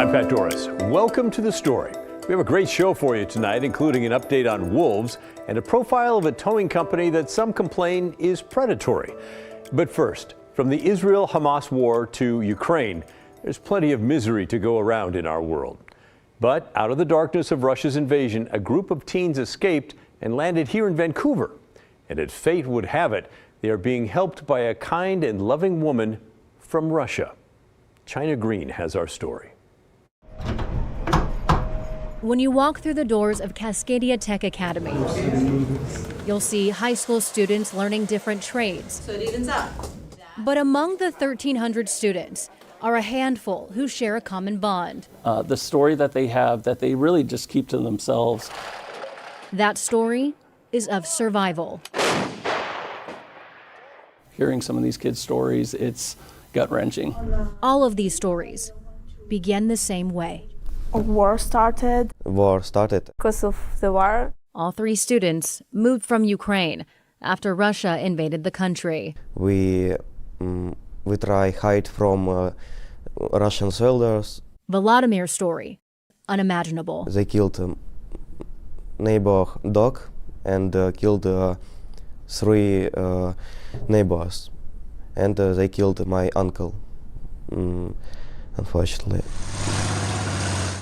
I'm Pat Doris. Welcome to The Story. We have a great show for you tonight, including an update on wolves and a profile of a towing company that some complain is predatory. But first, from the Israel-Hamas war to Ukraine, there's plenty of misery to go around in our world. But out of the darkness of Russia's invasion, a group of teens escaped and landed here in Vancouver. And as fate would have it, they are being helped by a kind and loving woman from Russia. China Green has our story. When you walk through the doors of Cascadia Tech Academy, you'll see high school students learning different trades. But among the 1,300 students are a handful who share a common bond. The story that they have that they really just keep to themselves. That story is of survival. Hearing some of these kids' stories, it's gut-wrenching. All of these stories begin the same way. War started because of the war. All three students moved from Ukraine after Russia invaded the country. We try hide from Russian soldiers. Volodimir's story, unimaginable. They killed neighbor dog and killed 3 neighbors, and they killed my uncle, unfortunately.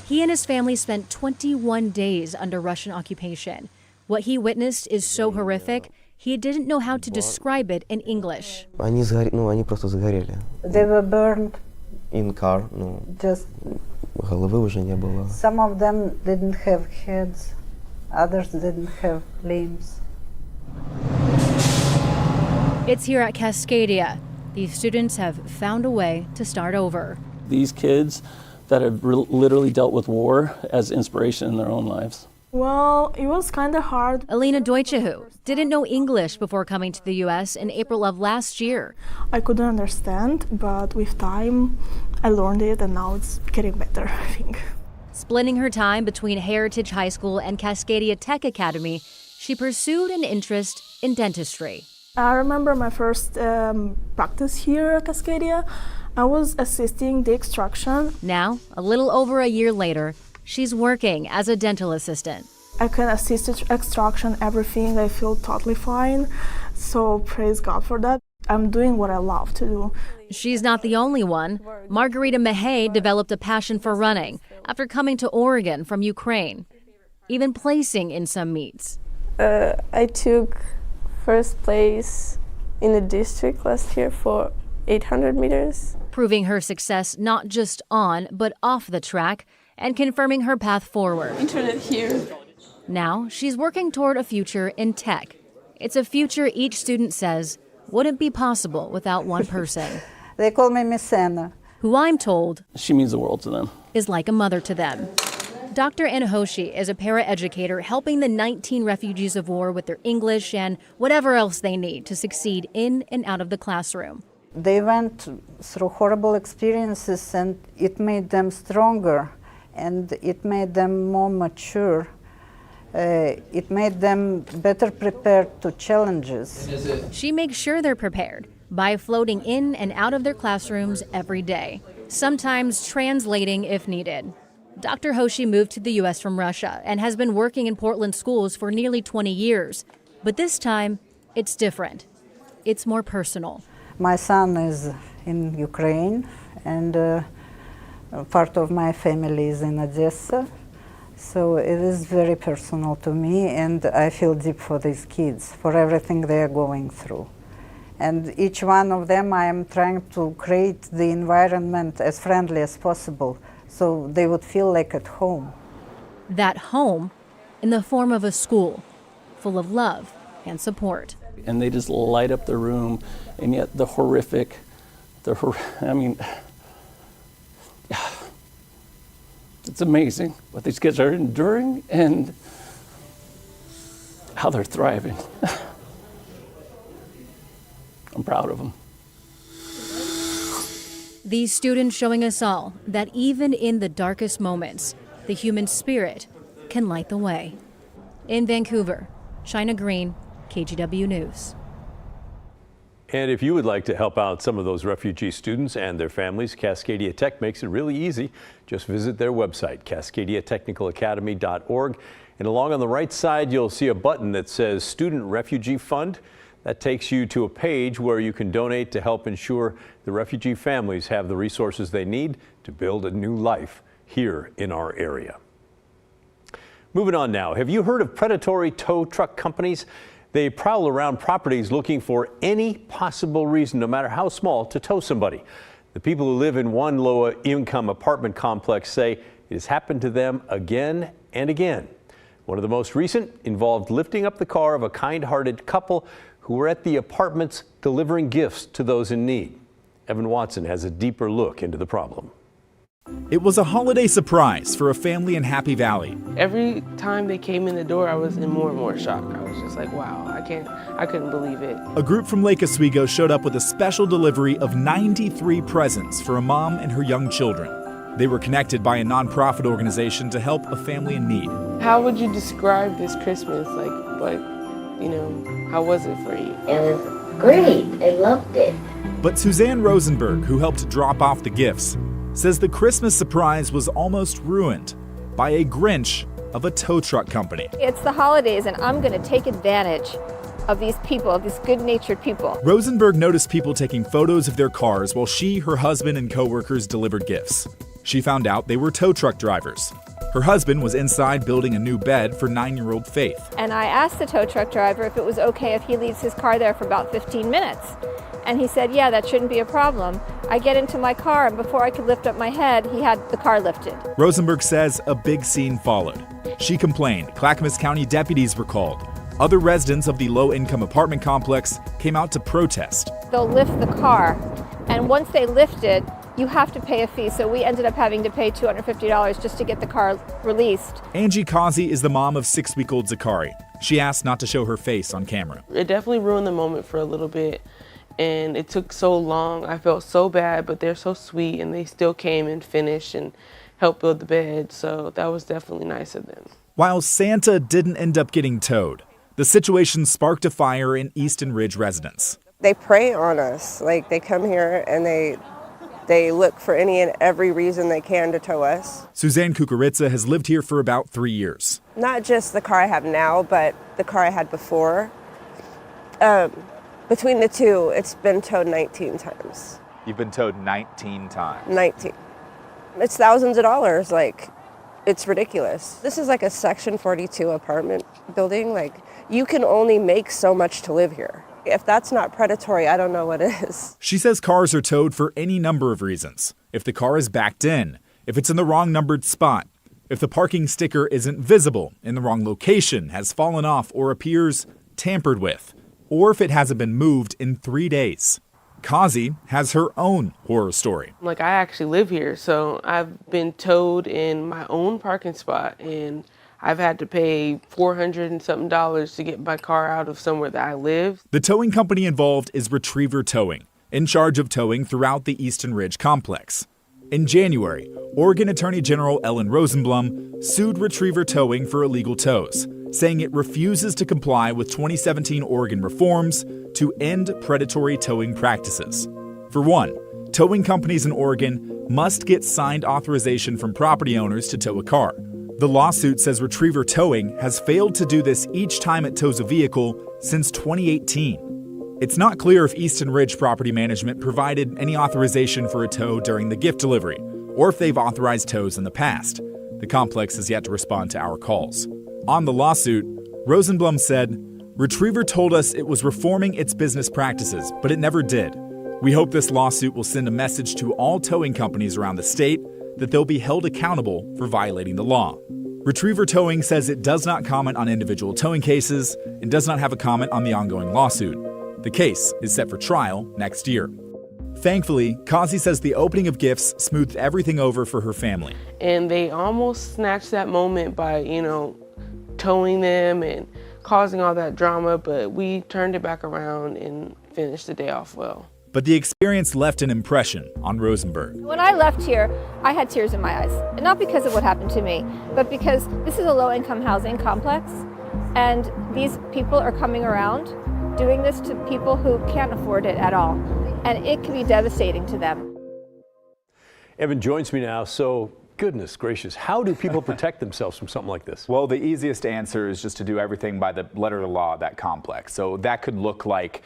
He and his family spent 21 days under Russian occupation. What he witnessed is so horrific, he didn't know how to describe it in English. Они просто сгорели. They were burned. In car, Just головы уже не было. some of them didn't have heads, others didn't have limbs. It's here at Cascadia. These students have found a way to start over. These kids that have literally dealt with war as inspiration in their own lives. Well, it was kind of hard. Alina Deutschehu didn't know English before coming to the U.S. in April of last year. I couldn't understand, but with time, I learned it, and now it's getting better, I think. Splitting her time between Heritage High School and Cascadia Tech Academy, she pursued an interest in dentistry. I remember my first practice here at Cascadia. I was assisting the extraction. Now, a little over a year later, she's working as a dental assistant. I can assist extraction, everything. I feel totally fine. So praise God for that. I'm doing what I love to do. She's not the only one. Margarita Mihai developed a passion for running after coming to Oregon from Ukraine, even placing in some meets. I took first place in the district last year for 800 meters. Proving her success not just on, but off the track, and confirming her path forward. Internet here. Now, she's working toward a future in tech. It's a future each student says wouldn't be possible without one person. They call me Miss Anna. Who I'm told She means the world to them. is like a mother to them. Dr. Anna Hoshi is a paraeducator helping the 19 refugees of war with their English and whatever else they need to succeed in and out of the classroom. They went through horrible experiences, and it made them stronger, and it made them more mature. It made them better prepared to challenges. She makes sure they're prepared by floating in and out of their classrooms every day, sometimes translating if needed. Dr. Hoshi moved to the U.S. from Russia and has been working in Portland schools for nearly 20 years. But this time, it's different. It's more personal. My son is in Ukraine, and part of my family is in Odessa. So it is very personal to me, and I feel deep for these kids, for everything they are going through. And each one of them, I am trying to create the environment as friendly as possible, so they would feel like at home. That home in the form of a school full of love and support. And they just light up the room, and yet it's amazing what these kids are enduring and how they're thriving. I'm proud of them. These students showing us all that even in the darkest moments, the human spirit can light the way. In Vancouver, China Green, KGW News. And if you would like to help out some of those refugee students and their families, Cascadia Tech makes it really easy. Just visit their website, cascadiatechnicalacademy.org. And along on the right side, you'll see a button that says Student Refugee Fund. That takes you to a page where you can donate to help ensure the refugee families have the resources they need to build a new life here in our area. Moving on now, have you heard of predatory tow truck companies? They prowl around properties looking for any possible reason, no matter how small, to tow somebody. The people who live in one low-income apartment complex say it has happened to them again and again. One of the most recent involved lifting up the car of a kind-hearted couple who were at the apartments delivering gifts to those in need. Evan Watson has a deeper look into the problem. It was a holiday surprise for a family in Happy Valley. Every time they came in the door, I was in more and more shock. I was just like, wow, I couldn't believe it. A group from Lake Oswego showed up with a special delivery of 93 presents for a mom and her young children. They were connected by a nonprofit organization to help a family in need. How would you describe this Christmas? How was it for you? It was great. I loved it. But Suzanne Rosenberg, who helped drop off the gifts, says the Christmas surprise was almost ruined by a Grinch of a tow truck company. It's the holidays, and I'm going to take advantage of these people, of these good-natured people. Rosenberg noticed people taking photos of their cars while she, her husband, and coworkers delivered gifts. She found out they were tow truck drivers. Her husband was inside building a new bed for 9-year-old Faith. And I asked the tow truck driver if it was okay if he leaves his car there for about 15 minutes. And he said, yeah, that shouldn't be a problem. I get into my car, and before I could lift up my head, he had the car lifted. Rosenberg says a big scene followed. She complained. Clackamas County deputies were called. Other residents of the low-income apartment complex came out to protest. They'll lift the car, and once they lift it, you have to pay a fee. So we ended up having to pay $250 just to get the car released. Angie Causey is the mom of 6-week-old Zakari. She asked not to show her face on camera. It definitely ruined the moment for a little bit. And it took so long. I felt so bad, but they're so sweet, and they still came and finished and helped build the bed. So that was definitely nice of them. While Santa didn't end up getting towed, the situation sparked a fire in Easton Ridge residents. They prey on us. Like, they come here and they look for any and every reason they can to tow us. Suzanne Kukuritsa has lived here for about 3 years. Not just the car I have now, but the car I had before. Between the two, it's been towed 19 times. You've been towed 19 times? 19. It's thousands of dollars. Like, it's ridiculous. This is like a Section 42 apartment building. Like, you can only make so much to live here. If that's not predatory, I don't know what is. She says cars are towed for any number of reasons. If the car is backed in, if it's in the wrong numbered spot, if the parking sticker isn't visible, in the wrong location, has fallen off, or appears tampered with, or if it hasn't been moved in 3 days. Causey has her own horror story. I actually live here, so I've been towed in my own parking spot, and I've had to pay $400 and something to get my car out of somewhere that I live. The towing company involved is Retriever Towing, in charge of towing throughout the Easton Ridge complex. In January, Oregon Attorney General Ellen Rosenblum sued Retriever Towing for illegal tows, saying it refuses to comply with 2017 Oregon reforms to end predatory towing practices. For one, towing companies in Oregon must get signed authorization from property owners to tow a car. The lawsuit says Retriever Towing has failed to do this each time it tows a vehicle since 2018. It's not clear if Easton Ridge Property Management provided any authorization for a tow during the gift delivery, or if they've authorized tows in the past. The complex has yet to respond to our calls. On the lawsuit, Rosenblum said, "Retriever told us it was reforming its business practices, but it never did. We hope this lawsuit will send a message to all towing companies around the state that they'll be held accountable for violating the law." Retriever Towing says it does not comment on individual towing cases and does not have a comment on the ongoing lawsuit. The case is set for trial next year. Thankfully, Causey says the opening of gifts smoothed everything over for her family. And they almost snatched that moment by, towing them and causing all that drama, but we turned it back around and finished the day off well. But the experience left an impression on Rosenberg. When I left here, I had tears in my eyes. And not because of what happened to me, but because this is a low-income housing complex, and these people are coming around doing this to people who can't afford it at all. And it can be devastating to them. Evan joins me now. So, goodness gracious, how do people protect themselves from something like this? Well, the easiest answer is just to do everything by the letter of the law of that complex. So that could look like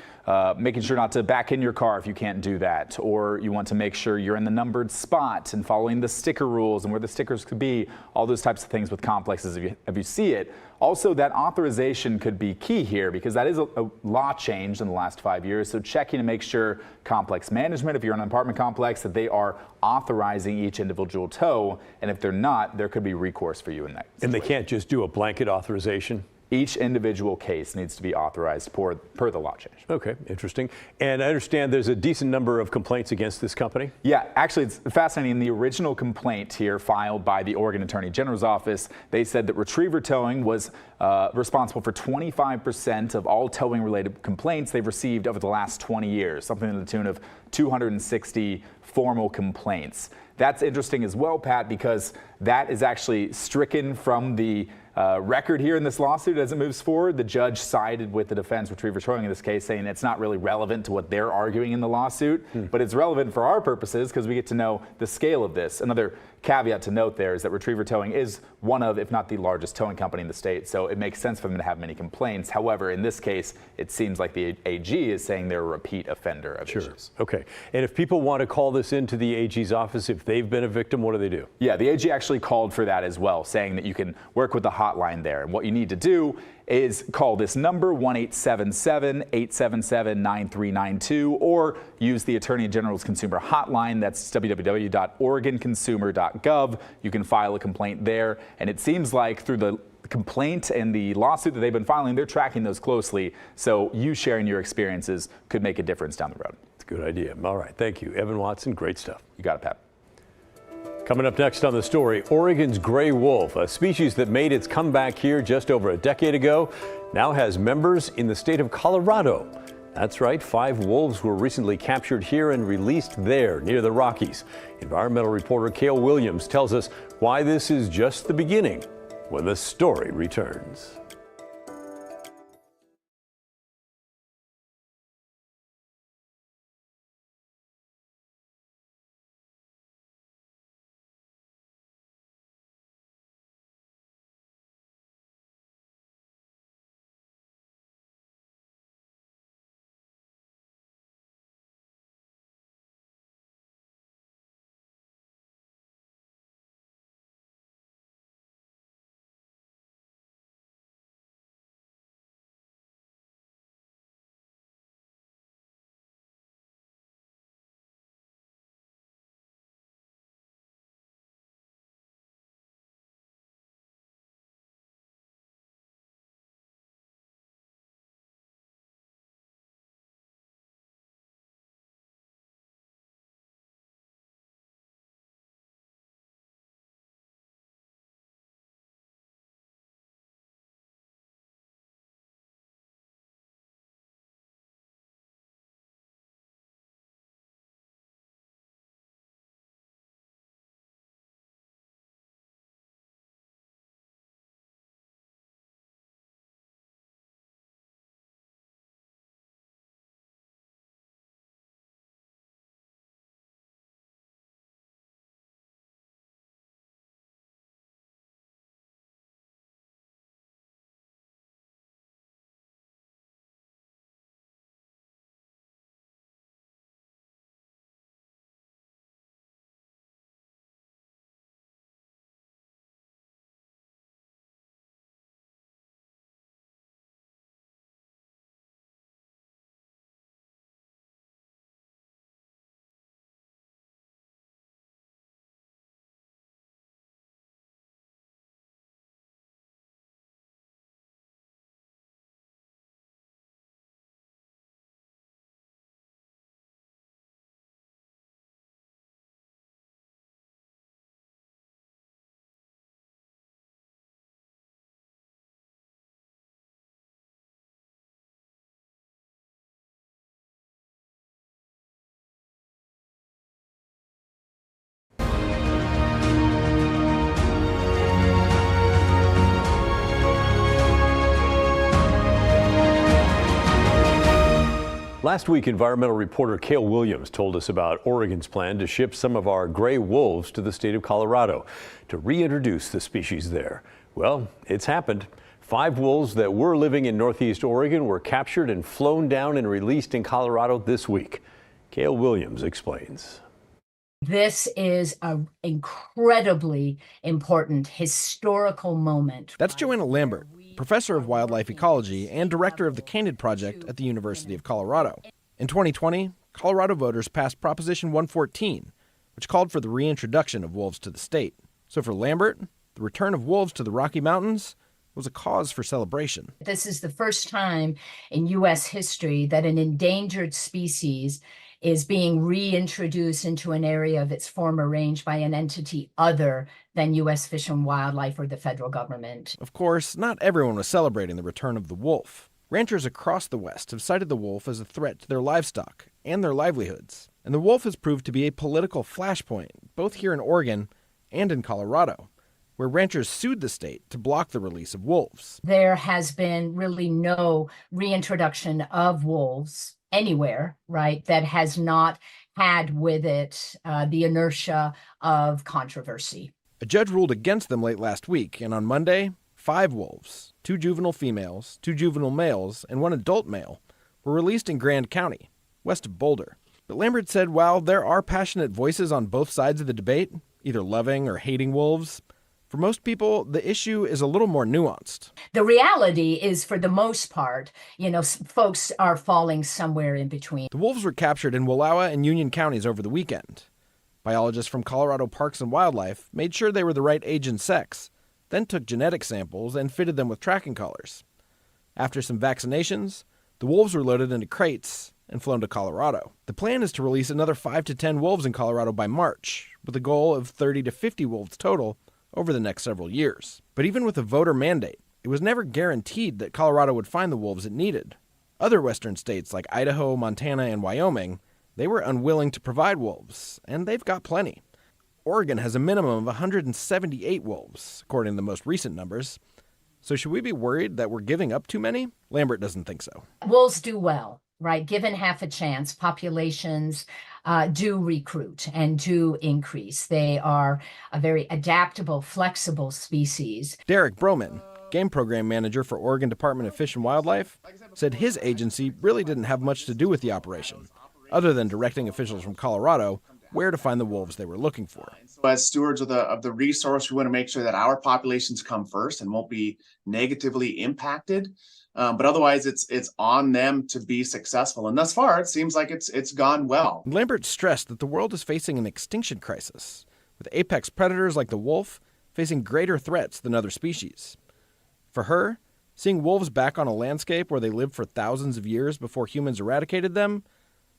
making sure not to back in your car if you can't do that, or you want to make sure you're in the numbered spot and following the sticker rules and where the stickers could be, all those types of things with complexes if you see it. Also, that authorization could be key here because that is a law change in the last 5 years. So checking to make sure complex management, if you're in an apartment complex, that they are authorizing each individual tow. And if they're not, there could be recourse for you in that situation. And they can't just do a blanket authorization? Each individual case needs to be authorized per the law change. Okay, interesting. And I understand there's a decent number of complaints against this company? Yeah, actually, it's fascinating. The original complaint here filed by the Oregon Attorney General's office, they said that Retriever Towing was responsible for 25% of all towing-related complaints they've received over the last 20 years, something to the tune of 260 formal complaints. That's interesting as well, Pat, because that is actually stricken from the record here in this lawsuit as it moves forward. The judge sided with the defense, Retriever Towing in this case, saying it's not really relevant to what they're arguing in the lawsuit, but it's relevant for our purposes because we get to know the scale of this. Another caveat to note there is that Retriever Towing is one of, if not the largest towing company in the state, so it makes sense for them to have many complaints. However, in this case, it seems like the AG is saying they're a repeat offender of issues. Okay. And if people want to call this into the AG's office, if they've been a victim, what do they do? Yeah, the AG actually called for that as well, saying that you can work with the hotline there. And what you need to do is call this number, 1-877-877-9392, or use the Attorney General's Consumer Hotline. That's www.oregonconsumer.gov. You can file a complaint there. And it seems like through the complaint and the lawsuit that they've been filing, they're tracking those closely. So you sharing your experiences could make a difference down the road. It's a good idea. All right. Thank you. Evan Watson, great stuff. You got it, Pat. Coming up next on the story, Oregon's gray wolf, a species that made its comeback here just over a decade ago, now has members in the state of Colorado. That's right, 5 wolves were recently captured here and released there near the Rockies. Environmental reporter Cale Williams tells us why this is just the beginning when the story returns. Last week, environmental reporter Cale Williams told us about Oregon's plan to ship some of our gray wolves to the state of Colorado to reintroduce the species there. Well, it's happened. 5 wolves that were living in Northeast Oregon were captured and flown down and released in Colorado this week. Cale Williams explains. This is an incredibly important historical moment. That's Joanna Lambert, professor of wildlife ecology and director of the Candid Project at the University of Colorado. In 2020, Colorado voters passed Proposition 114, which called for the reintroduction of wolves to the state. So for Lambert, the return of wolves to the Rocky Mountains was a cause for celebration. This is the first time in U.S. history that an endangered species is being reintroduced into an area of its former range by an entity other than U.S. Fish and Wildlife or the federal government. Of course, not everyone was celebrating the return of the wolf. Ranchers across the West have cited the wolf as a threat to their livestock and their livelihoods. And the wolf has proved to be a political flashpoint, both here in Oregon and in Colorado, where ranchers sued the state to block the release of wolves. There has been really no reintroduction of wolves anywhere, right, that has not had with it the inertia of controversy. A judge ruled against them late last week, and on Monday, 5 wolves, 2 juvenile females, 2 juvenile males, and 1 adult male, were released in Grand County, west of Boulder. But Lambert said while there are passionate voices on both sides of the debate, either loving or hating wolves, for most people, the issue is a little more nuanced. The reality is, for the most part, folks are falling somewhere in between. The wolves were captured in Wallowa and Union counties over the weekend. Biologists from Colorado Parks and Wildlife made sure they were the right age and sex, then took genetic samples and fitted them with tracking collars. After some vaccinations, the wolves were loaded into crates and flown to Colorado. The plan is to release another 5 to 10 wolves in Colorado by March, with a goal of 30 to 50 wolves total over the next several years. But even with a voter mandate, it was never guaranteed that Colorado would find the wolves it needed. Other western states like Idaho, Montana, and Wyoming, they were unwilling to provide wolves, and they've got plenty. Oregon has a minimum of 178 wolves, according to the most recent numbers. So should we be worried that we're giving up too many? Lambert doesn't think so. Wolves do well, right? Given half a chance, populations do recruit and do increase. They are a very adaptable, flexible species. Derek Broman, game program manager for Oregon Department of Fish and Wildlife, said his agency really didn't have much to do with the operation, other than directing officials from Colorado where to find the wolves they were looking for. So as stewards of the resource, we want to make sure that our populations come first and won't be negatively impacted. But otherwise, it's on them to be successful. And thus far, it seems like it's gone well. Lambert stressed that the world is facing an extinction crisis, with apex predators like the wolf facing greater threats than other species. For her, seeing wolves back on a landscape where they lived for thousands of years before humans eradicated them,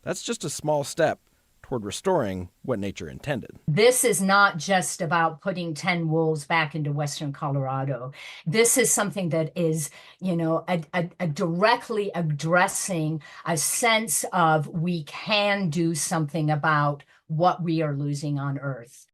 that's just a small step toward restoring what nature intended. This is not just about putting 10 wolves back into Western Colorado. This is something that is, directly addressing a sense of we can do something about what we are losing on Earth.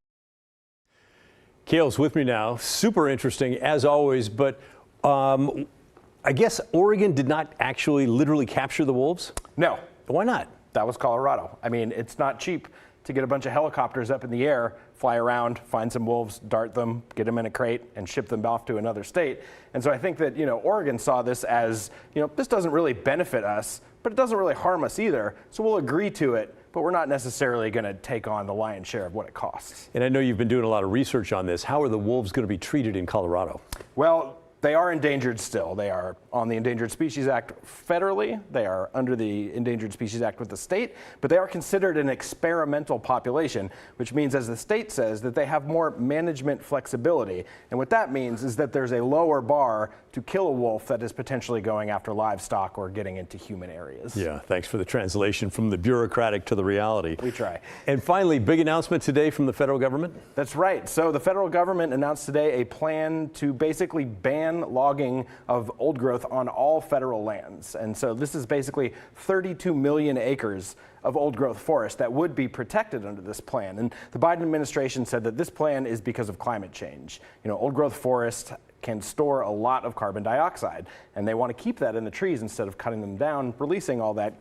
Cale's with me now. Super interesting, as always, but I guess Oregon did not actually literally capture the wolves? No. Why not? That was Colorado. I mean, it's not cheap to get a bunch of helicopters up in the air, fly around, find some wolves, dart them, get them in a crate, and ship them off to another state. And so I think that, Oregon saw this as, this doesn't really benefit us, but it doesn't really harm us either. So we'll agree to it, but we're not necessarily going to take on the lion's share of what it costs. And I know you've been doing a lot of research on this. How are the wolves going to be treated in Colorado? Well, they are endangered still. They are on the Endangered Species Act federally. They are under the Endangered Species Act with the state, but they are considered an experimental population, which means, as the state says, that they have more management flexibility. And what that means is that there's a lower bar to kill a wolf that is potentially going after livestock or getting into human areas. Yeah, thanks for the translation from the bureaucratic to the reality. We try. And finally, big announcement today from the federal government? That's right. So the federal government announced today a plan to basically ban logging of old growth on all federal lands. And so this is basically 32 million acres of old growth forest that would be protected under this plan. And the Biden administration said that this plan is because of climate change. Old growth forest can store a lot of carbon dioxide, and they want to keep that in the trees instead of cutting them down, releasing all that,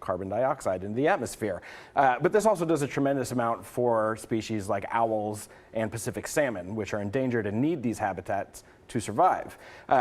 carbon dioxide into the atmosphere. But this also does a tremendous amount for species like owls and Pacific salmon, which are endangered and need these habitats to survive.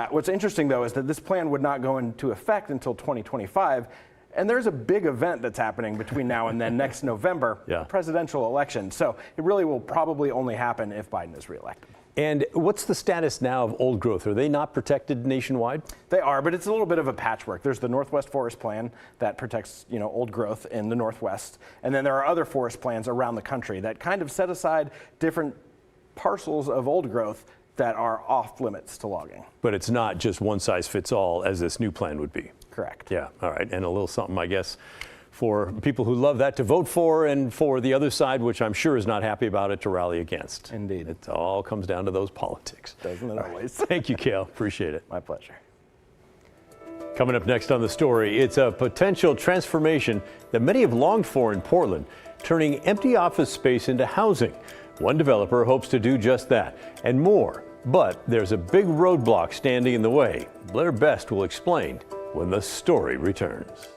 What's interesting, though, is that this plan would not go into effect until 2025. And there's a big event that's happening between now and then, next November, presidential election. So it really will probably only happen if Biden is reelected. And what's the status now of old growth? Are they not protected nationwide? They are, but it's a little bit of a patchwork. There's the Northwest Forest Plan that protects, old growth in the Northwest. And then there are other forest plans around the country that kind of set aside different parcels of old growth that are off limits to logging. But it's not just one size fits all as this new plan would be. Correct. Yeah, all right. And a little something, I guess, for people who love that to vote for, and for the other side, which I'm sure is not happy about it, to rally against. Indeed. It all comes down to those politics. Doesn't it always? Thank you, Cale. Appreciate it. My pleasure. Coming up next on The Story, it's a potential transformation that many have longed for in Portland, turning empty office space into housing. One developer hopes to do just that, and more. But there's a big roadblock standing in the way. Blair Best will explain when The Story returns.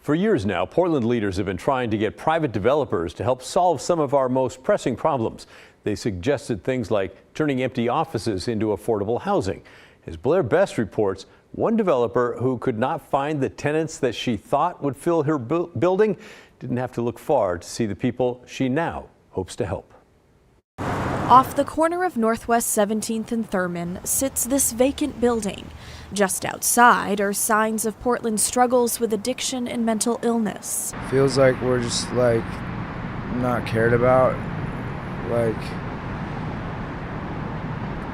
For years now, Portland leaders have been trying to get private developers to help solve some of our most pressing problems. They suggested things like turning empty offices into affordable housing. As Blair Best reports, one developer who could not find the tenants that she thought would fill her building didn't have to look far to see the people she now hopes to help. Off the corner of Northwest 17th and Thurman sits this vacant building. Just outside are signs of Portland's struggles with addiction and mental illness. Feels like we're just not cared about.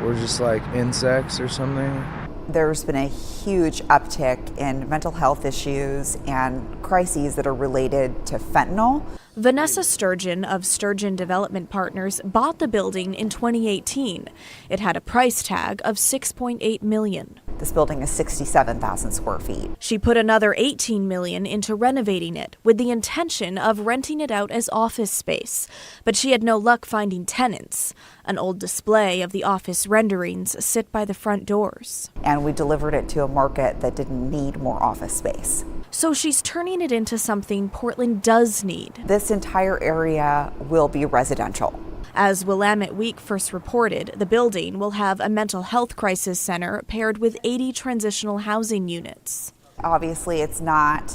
We're just like insects or something. There's been a huge uptick in mental health issues and crises that are related to fentanyl. Vanessa Sturgeon of Sturgeon Development Partners bought the building in 2018. It had a price tag of $6.8 million. This building is 67,000 square feet. She put another $18 million into renovating it with the intention of renting it out as office space. But she had no luck finding tenants. An old display of the office renderings sit by the front doors. And we delivered it to a market that didn't need more office space. So she's turning it into something Portland does need. This entire area will be residential. As Willamette Week first reported, the building will have a mental health crisis center paired with 80 transitional housing units. Obviously, it's not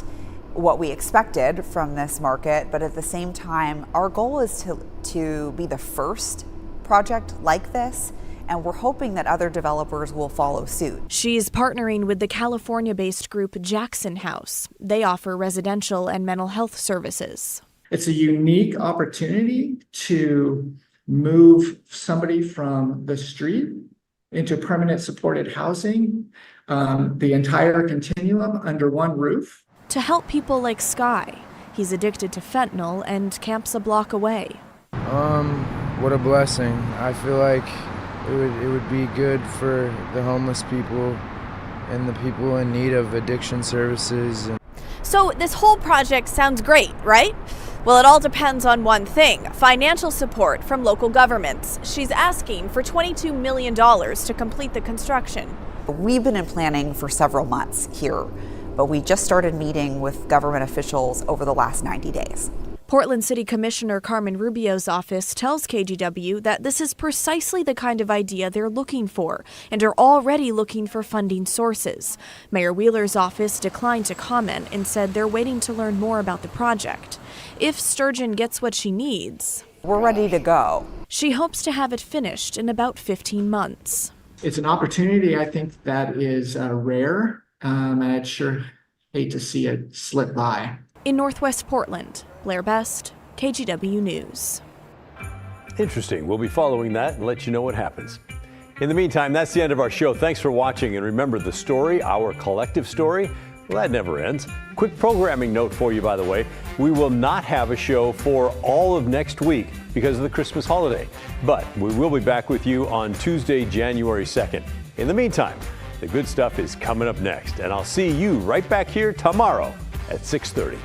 what we expected from this market, but at the same time, our goal is to be the first project like this, and we're hoping that other developers will follow suit. She's partnering with the California-based group Jackson House. They offer residential and mental health services. It's a unique opportunity to move somebody from the street into permanent supported housing, the entire continuum under one roof. To help people like Sky. He's addicted to fentanyl and camps a block away. What a blessing. I feel like it would be good for the homeless people and the people in need of addiction services. So this whole project sounds great, right? Well, it all depends on one thing: financial support from local governments. She's asking for $22 million to complete the construction. We've been in planning for several months here, but we just started meeting with government officials over the last 90 days. Portland City Commissioner Carmen Rubio's office tells KGW that this is precisely the kind of idea they're looking for and are already looking for funding sources. Mayor Wheeler's office declined to comment and said they're waiting to learn more about the project. If Sturgeon gets what she needs, we're ready to go. She hopes to have it finished in about 15 months. It's an opportunity, I think, that is rare, and I'd sure hate to see it slip by. In Northwest Portland, Blair Best, KGW News. Interesting. We'll be following that and let you know what happens. In the meantime, that's the end of our show. Thanks for watching. And remember, the story, our collective story, well, that never ends. Quick programming note for you, by the way. We will not have a show for all of next week because of the Christmas holiday. But we will be back with you on Tuesday, January 2nd. In the meantime, the good stuff is coming up next. And I'll see you right back here tomorrow at 6:30.